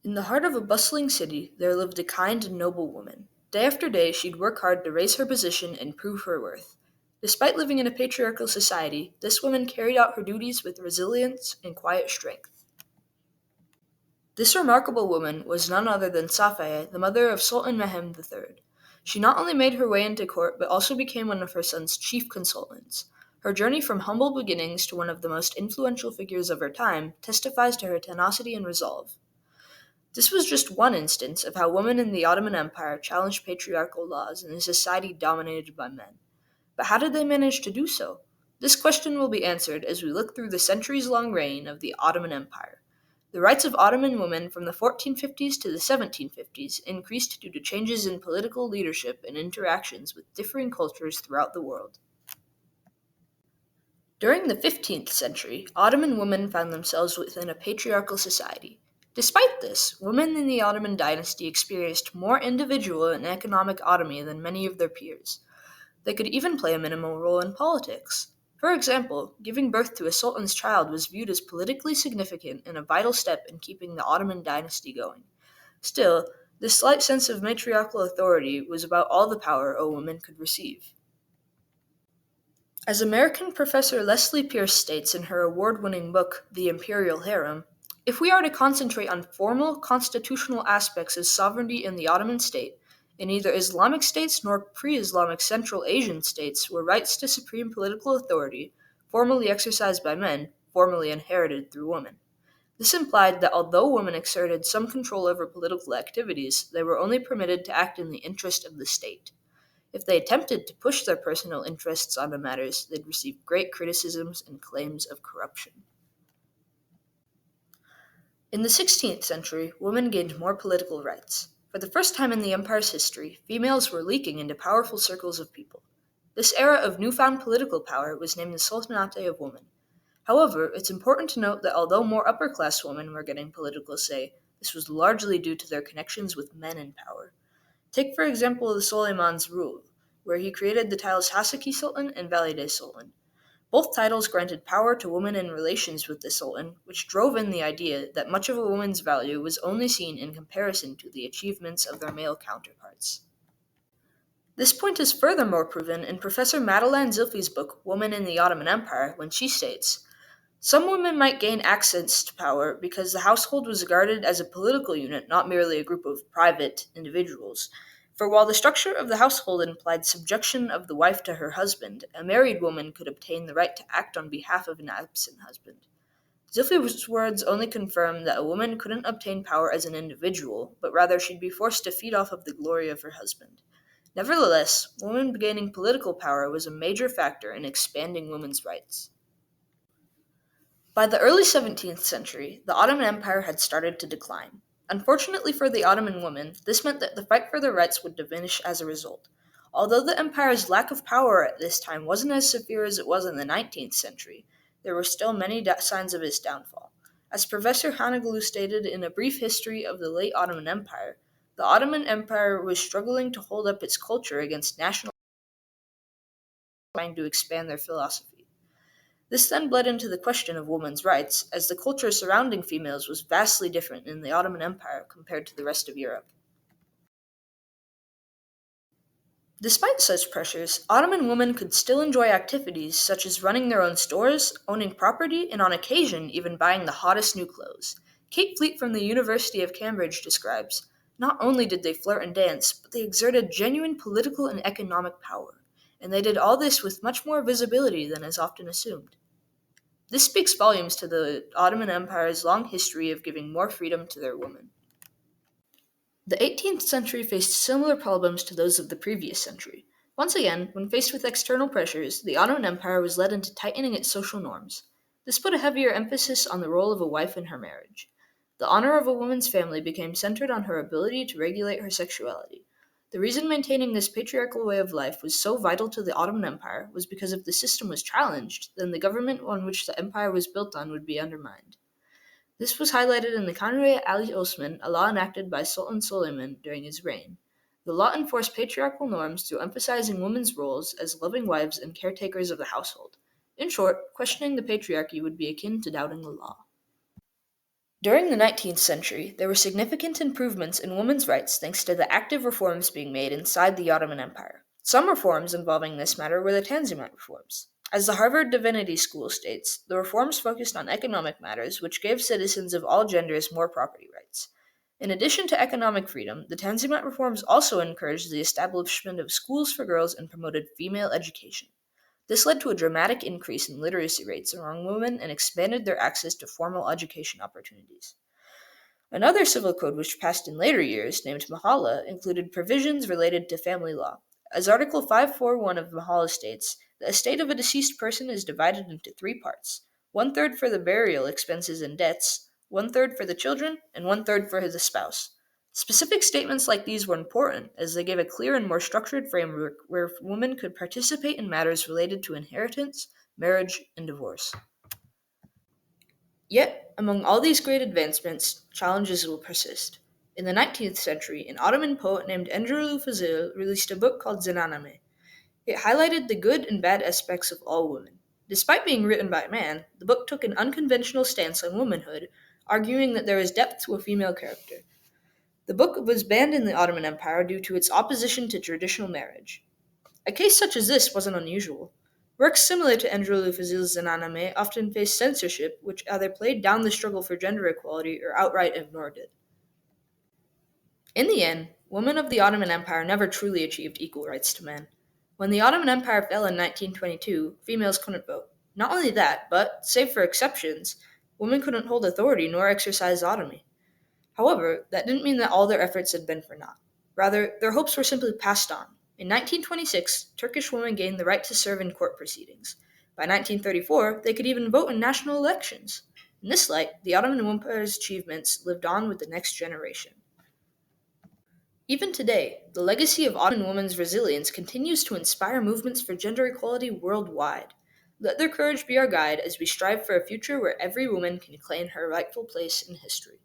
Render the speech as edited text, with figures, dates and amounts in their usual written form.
In the heart of a bustling city, there lived a kind and noble woman. Day after day, she'd work hard to raise her position and prove her worth. Despite living in a patriarchal society, this woman carried out her duties with resilience and quiet strength. This remarkable woman was none other than Safiye, the mother of Sultan Mehmed III. She not only made her way into court, but also became one of her son's chief consultants. Her journey from humble beginnings to one of the most influential figures of her time testifies to her tenacity and resolve. This was just one instance of how women in the Ottoman Empire challenged patriarchal laws in a society dominated by men. But how did they manage to do so? This question will be answered as we look through the centuries long reign of the Ottoman Empire. The rights of Ottoman women from the 1450s to the 1750s increased due to changes in political leadership and interactions with differing cultures throughout the world. During the 15th century, Ottoman women found themselves within a patriarchal society. Despite this, women in the Ottoman dynasty experienced more individual and economic autonomy than many of their peers. They could even play a minimal role in politics. For example, giving birth to a sultan's child was viewed as politically significant and a vital step in keeping the Ottoman dynasty going. Still, this slight sense of matriarchal authority was about all the power a woman could receive. As American professor Leslie Pierce states in her award-winning book, The Imperial Harem, if we are to concentrate on formal constitutional aspects of sovereignty in the Ottoman state, in neither Islamic states nor pre-Islamic Central Asian states were rights to supreme political authority, formally exercised by men, formally inherited through women. This implied that although women exerted some control over political activities, they were only permitted to act in the interest of the state. If they attempted to push their personal interests onto matters, they'd receive great criticisms and claims of corruption. In the 16th century, women gained more political rights. For the first time in the empire's history, females were leaking into powerful circles of people. This era of newfound political power was named the Sultanate of Women. However, it's important to note that although more upper-class women were getting political say, this was largely due to their connections with men in power. Take, for example, the Suleiman's rule, where he created the titles Hasaki Sultan and Valide Sultan. Both titles granted power to women in relations with the Sultan, which drove in the idea that much of a woman's value was only seen in comparison to the achievements of their male counterparts. This point is furthermore proven in Professor Madeleine Zilfi's book, Woman in the Ottoman Empire, when she states, some women might gain access to power because the household was regarded as a political unit, not merely a group of private individuals. For while the structure of the household implied subjection of the wife to her husband, a married woman could obtain the right to act on behalf of an absent husband. Zilfi's words only confirm that a woman couldn't obtain power as an individual, but rather she'd be forced to feed off of the glory of her husband. Nevertheless, women gaining political power was a major factor in expanding women's rights. By the early 17th century, the Ottoman Empire had started to decline. Unfortunately for the Ottoman women, this meant that the fight for their rights would diminish as a result. Although the empire's lack of power at this time wasn't as severe as it was in the 19th century, there were still many signs of its downfall. As Professor Hanaglu stated in A Brief History of the Late Ottoman Empire, the Ottoman Empire was struggling to hold up its culture against national trying to expand their philosophy. This then bled into the question of women's rights, as the culture surrounding females was vastly different in the Ottoman Empire compared to the rest of Europe. Despite such pressures, Ottoman women could still enjoy activities such as running their own stores, owning property, and on occasion even buying the hottest new clothes. Kate Fleet from the University of Cambridge describes, not only did they flirt and dance, but they exerted genuine political and economic power, and they did all this with much more visibility than is often assumed. This speaks volumes to the Ottoman Empire's long history of giving more freedom to their women. The 18th century faced similar problems to those of the previous century. Once again, when faced with external pressures, the Ottoman Empire was led into tightening its social norms. This put a heavier emphasis on the role of a wife in her marriage. The honor of a woman's family became centered on her ability to regulate her sexuality. The reason maintaining this patriarchal way of life was so vital to the Ottoman Empire was because if the system was challenged, then the government on which the empire was built on would be undermined. This was highlighted in the Kanuni Ali Osman, a law enacted by Sultan Suleiman during his reign. The law enforced patriarchal norms through emphasizing women's roles as loving wives and caretakers of the household. In short, questioning the patriarchy would be akin to doubting the law. During the 19th century, there were significant improvements in women's rights thanks to the active reforms being made inside the Ottoman Empire. Some reforms involving this matter were the Tanzimat reforms. As the Harvard Divinity School states, the reforms focused on economic matters which gave citizens of all genders more property rights. In addition to economic freedom, the Tanzimat reforms also encouraged the establishment of schools for girls and promoted female education. This led to a dramatic increase in literacy rates among women and expanded their access to formal education opportunities. Another civil code which passed in later years, named Mahala, included provisions related to family law. As Article 541 of Mahala states, the estate of a deceased person is divided into three parts: one third for the burial expenses and debts, one third for the children, and one third for the spouse. Specific statements like these were important as they gave a clear and more structured framework where women could participate in matters related to inheritance, marriage, and divorce. Yet, among all these great advancements, challenges will persist. In the 19th century, an Ottoman poet named Enderlu Fazil released a book called Zinaname. It highlighted the good and bad aspects of all women. Despite being written by a man, the book took an unconventional stance on womanhood, arguing that there is depth to a female character. The book was banned in the Ottoman Empire due to its opposition to traditional marriage. A case such as this wasn't unusual. Works similar to Andrew Fazil's Zananame often faced censorship, which either played down the struggle for gender equality or outright ignored it. In the end, women of the Ottoman Empire never truly achieved equal rights to men. When the Ottoman Empire fell in 1922, females couldn't vote. Not only that, but, save for exceptions, women couldn't hold authority nor exercise autonomy. However, that didn't mean that all their efforts had been for naught. Rather, their hopes were simply passed on. In 1926, Turkish women gained the right to serve in court proceedings. By 1934, they could even vote in national elections. In this light, the Ottoman Empire's achievements lived on with the next generation. Even today, the legacy of Ottoman women's resilience continues to inspire movements for gender equality worldwide. Let their courage be our guide as we strive for a future where every woman can claim her rightful place in history.